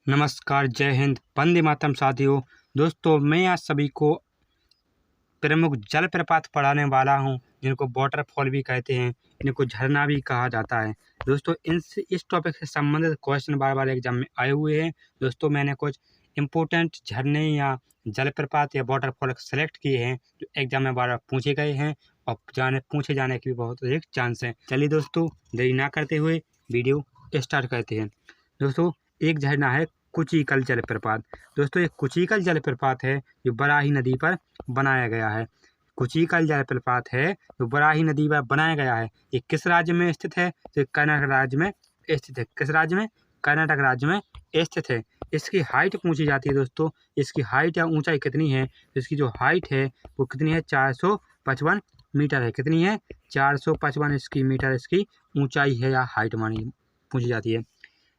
नमस्कार, जय हिंद, वंदे मातरम साथियों। दोस्तों, मैं आज सभी को प्रमुख जलप्रपात पढ़ाने वाला हूं, जिनको वाटरफॉल भी कहते हैं, इनको झरना भी कहा जाता है। दोस्तों, इस टॉपिक से संबंधित क्वेश्चन बार बार एग्जाम में आए हुए हैं। दोस्तों, मैंने कुछ इंपॉर्टेंट झरने या जलप्रपात या वाटरफॉल सेलेक्ट किए हैं जो एग्जाम में बार बार पूछे गए हैं और पूछे जाने की भी बहुत अधिक चांस है। चलिए दोस्तों, देरी ना करते हुए वीडियो स्टार्ट करते हैं। दोस्तों, एक झरना है कुचिकल जलप्रपात। दोस्तों, ये कुचिकल जलप्रपात है जो बराही नदी पर बनाया गया है। कुचिकल जलप्रपात है जो बराही नदी पर बनाया गया है। ये किस राज्य में स्थित है? तो कर्नाटक राज्य में स्थित है। किस राज्य में? कर्नाटक राज्य में स्थित है। इसकी हाइट पूछी जाती है दोस्तों, इसकी हाइट या ऊंचाई कितनी है? तो इसकी जो हाइट है वो कितनी है? 455 मीटर है। कितनी है? 455 इसकी मीटर इसकी ऊंचाई है या हाइट मानी पूछी जाती है।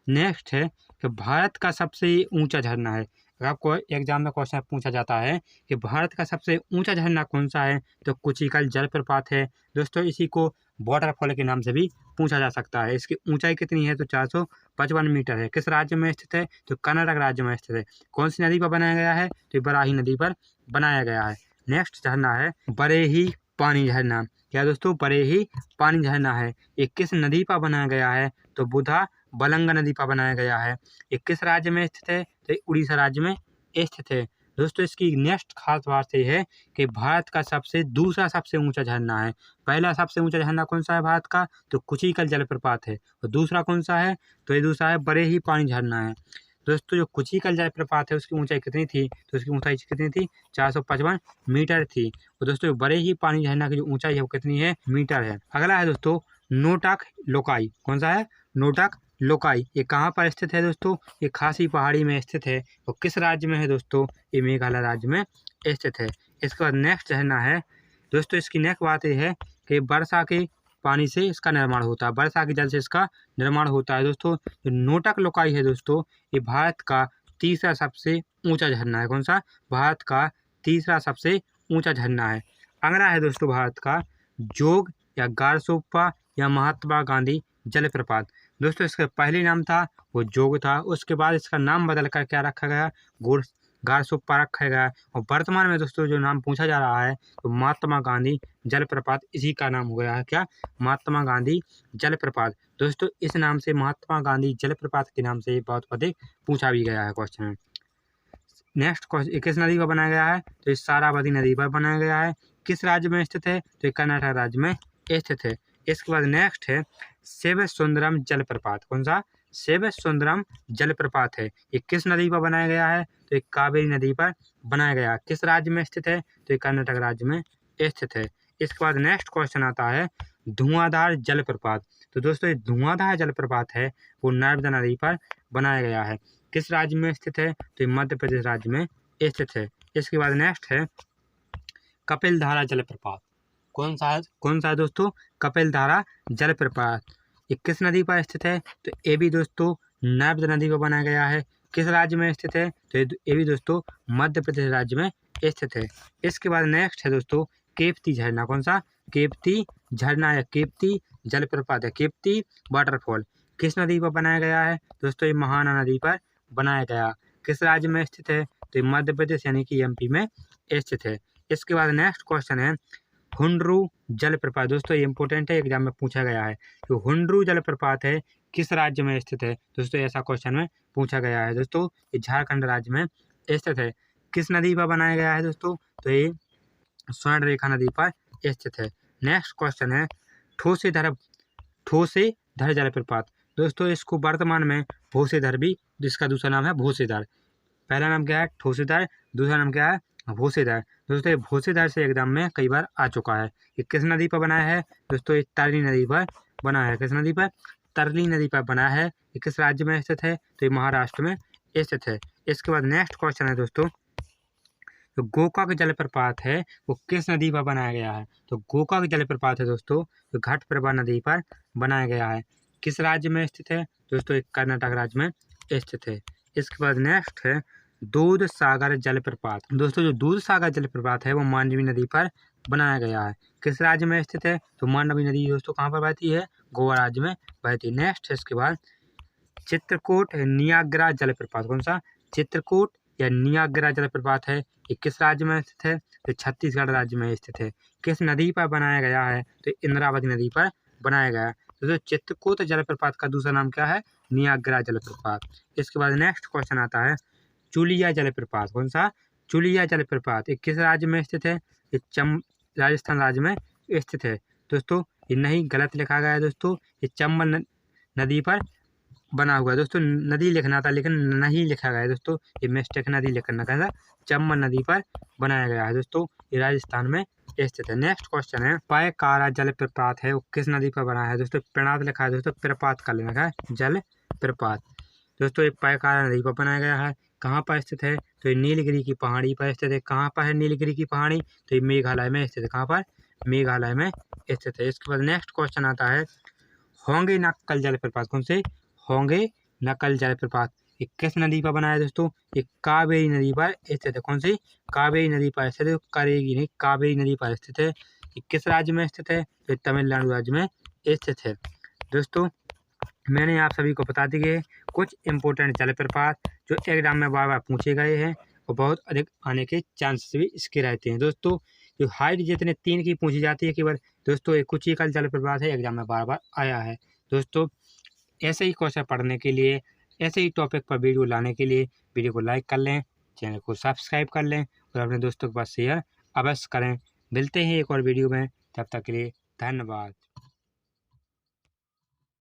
नेक्स्ट है कि भारत का सबसे ऊंचा झरना है। अगर आपको एग्जाम में क्वेश्चन पूछा जाता है कि भारत का सबसे ऊंचा झरना कौन सा है, तो कुचिकल जलप्रपात है। दोस्तों, इसी को वाटरफॉल के नाम से भी पूछा जा सकता है। इसकी ऊंचाई कितनी है? तो 455 मीटर है। किस राज्य में स्थित है? तो कर्नाटक राज्य में स्थित है। कौन सी नदी पर बनाया गया है? तो बराही नदी पर बनाया गया है। नेक्स्ट झरना है बरेही पानी झरना। क्या दोस्तों? बरेही पानी झरना है। ये किस नदी पर बनाया गया है? तो बुधा बलंग नदी पर बनाया गया है। ये किस राज्य में स्थित है? तो उड़ीसा राज्य में स्थित है। दोस्तों, इसकी नेक्स्ट खास बात ये है कि भारत का दूसरा सबसे ऊंचा झरना है। पहला सबसे ऊंचा झरना कौन सा है भारत का? तो कुचिकल जलप्रपात है। और दूसरा कौन सा है? तो ये दूसरा है बरेही पानी झरना है। दोस्तों, जो कुचिकल जलप्रपात है उसकी ऊंचाई कितनी थी? तो उसकी ऊंचाई कितनी थी? 455 मीटर थी। और दोस्तों, बरेही पानी झरना की जो ऊंचाई है वो कितनी है? मीटर है। अगला है दोस्तों नोटक लोकाई। कौन सा है? नोटक लोकाई। ये कहाँ पर स्थित है दोस्तों? ये खासी पहाड़ी में स्थित है। और किस राज्य में है दोस्तों? ये मेघालय राज्य में स्थित है। इसके बाद नेक्स्ट झरना है दोस्तों, इसकी नेक्स्ट बात ये है कि वर्षा के पानी से इसका निर्माण होता है। वर्षा के जल से इसका निर्माण होता है। दोस्तों, जो नोटक लोकाई है दोस्तों, ये भारत का तीसरा सबसे ऊंचा झरना है। कौन सा? भारत का तीसरा सबसे ऊंचा झरना है। अगला है दोस्तों भारत का जोग या गारसोप्पा या महात्मा गांधी जलप्रपात। दोस्तों, इसका पहले नाम था वो जोग था, उसके बाद इसका नाम बदल कर क्या रखा गया? गारसोप्पा रखा गया। और वर्तमान में दोस्तों जो नाम पूछा जा रहा है तो महात्मा गांधी जलप्रपात, इसी का नाम हो गया है। क्या? महात्मा गांधी जलप्रपात। दोस्तों, इस नाम से महात्मा गांधी जलप्रपात के नाम से बहुत अधिक पूछा भी गया है क्वेश्चन में। नेक्स्ट क्वेश्चन किस नदी पर बनाया गया है? तो इस सारावती नदी पर बनाया गया है। किस राज्य में स्थित है? तो कर्नाटक राज्य में स्थित है। इसके बाद नेक्स्ट है शिवसुंदरम जलप्रपात। कौन सा? शिवसुंदरम जलप्रपात है। ये किस नदी पर बनाया गया है? तो ये कावेरी नदी पर बनाया गया। किस राज्य में स्थित है? तो ये कर्नाटक राज्य में स्थित है। इसके बाद नेक्स्ट क्वेश्चन आता है धुआंधार जलप्रपात। तो दोस्तों, ये धुआंधार जलप्रपात है वो नर्मदा नदी पर बनाया गया है। किस राज्य में स्थित है? तो ये मध्य प्रदेश राज्य में स्थित है। इसके बाद नेक्स्ट है कपिलधारा जलप्रपात। कौन सा है दोस्तों? कपिलधारा जलप्रपात। ये किस नदी पर स्थित है? तो ये भी दोस्तों नर्मदा नदी पर बनाया गया है। किस राज्य में स्थित है? तो ये भी दोस्तों मध्य प्रदेश राज्य में स्थित है। इसके बाद नेक्स्ट है दोस्तों केप्ती झरना। कौन सा? केप्ती झरना या केप्ती जलप्रपात है। केप्ती वाटरफॉल किस नदी पर बनाया गया है? दोस्तों, ये महानदा नदी पर बनाया गया। किस राज्य में स्थित है? तो मध्य प्रदेश यानी कि एमपी में स्थित है। इसके बाद नेक्स्ट क्वेश्चन है हुंड्रू जलप्रपात। दोस्तों, ये इंपॉर्टेंट है, एग्जाम में पूछा गया है। तो हुंड्रू जलप्रपात है किस राज्य में स्थित है? दोस्तों, ऐसा क्वेश्चन में पूछा गया है। दोस्तों, ये झारखंड राज्य में स्थित है। किस नदी पर बनाया गया है दोस्तों? तो ये स्वर्ण रेखा नदी पर स्थित है। नेक्स्ट क्वेश्चन है ठोसेधर जलप्रपात। दोस्तों, इसको वर्तमान में भोसेधर भी, जिसका दूसरा नाम है भोसेधर। पहला नाम क्या है? ठोसेधर। दूसरा नाम क्या है? भोसेधर। दोस्तों, ये भोसेधर से एग्जाम में कई बार आ चुका है। ये किस नदी पर बनाया है? दोस्तों, ये तरली नदी पर बना है। किस नदी पर? तरली नदी पर बना है। ये किस राज्य में स्थित है? तो ये महाराष्ट्र में स्थित है। इसके बाद नेक्स्ट क्वेश्चन है दोस्तों तो गोकाक जलप्रपात है वो किस नदी पर बनाया गया है? तो गोकाक जलप्रपात है दोस्तों जो घाटप्रभा नदी पर बनाया गया है। किस राज्य में स्थित है? दोस्तों, ये कर्नाटक राज्य में स्थित है। इसके बाद नेक्स्ट है दूध सागर जलप्रपात। दोस्तों, जो दूध सागर जलप्रपात है वो मांडवी नदी पर बनाया गया है। किस राज्य में स्थित है? तो मांडवी नदी दोस्तों कहाँ पर बहती है? गोवा राज्य में बहती है। नेक्स्ट है इसके बाद चित्रकूट नियाग्रा जलप्रपात, कौन सा? चित्रकूट या नियाग्रा जलप्रपात है, ये किस राज्य में स्थित है? तो छत्तीसगढ़ राज्य में स्थित है। किस नदी पर बनाया गया है? तो इंद्रावती नदी पर बनाया गया है। तो चित्रकूट जलप्रपात का दूसरा नाम क्या है? नियाग्रा जलप्रपात। इसके बाद नेक्स्ट क्वेश्चन आता है चुलिया जलप्रपात, कौन सा? चुलिया जलप्रपात, ये किस राज्य में स्थित है? ये राजस्थान राज्य में स्थित है। दोस्तों ये नहीं, गलत लिखा गया है दोस्तों, ये चंबल नदी पर बना हुआ है। दोस्तों नदी लिखना था लेकिन नहीं लिखा गया है दोस्तों, ये मिस्टेक, नदी लिखना था, चंबल नदी पर बनाया गया है। दोस्तों ये राजस्थान में स्थित है। नेक्स्ट क्वेश्चन है पायकारा जलप्रपात है, वो किस नदी पर बना है? दोस्तों प्रणात लिखा है दोस्तों, प्रपात का लेना है, जल प्रपात। दोस्तों ये पायकारा नदी पर बनाया गया है। कहाँ पर स्थित है? तो ये नीलगिरी की पहाड़ी पर स्थित है। कहाँ पर है नीलगिरी की पहाड़ी? तो ये मेघालय में स्थित है। कहाँ पर? मेघालय में स्थित है। इसके बाद नेक्स्ट क्वेश्चन आता है होंगे नक्कल जलप्रपात, कौन से? होंगे नक्कल जलप्रपात, ये किस नदी पर बना है दोस्तों? ये कावेरी नदी पर स्थित है। कौन सी? कावेरी नदी पर स्थित है, करेगी नहीं, कावेरी नदी पर स्थित है। ये किस राज्य में स्थित है? तो तमिलनाडु राज्य में स्थित है। दोस्तों मैंने आप सभी को बता दिए कुछ इंपॉर्टेंट जलप्रपात जो एग्जाम में बार बार पूछे गए हैं और बहुत अधिक आने के चांसेस भी इसके रहते हैं। दोस्तों जो हाइट जितने 3 की पूछी जाती है केवल, दोस्तों ये कुछ ही का जलप्रपात है, एग्जाम में बार बार आया है। दोस्तों ऐसे ही क्वेश्चन पढ़ने के लिए, ऐसे ही टॉपिक पर वीडियो लाने के लिए वीडियो को लाइक कर लें, चैनल को सब्सक्राइब कर लें और अपने दोस्तों के पास शेयर अवश्य करें। मिलते हैं एक और वीडियो में, तब तक के लिए धन्यवाद।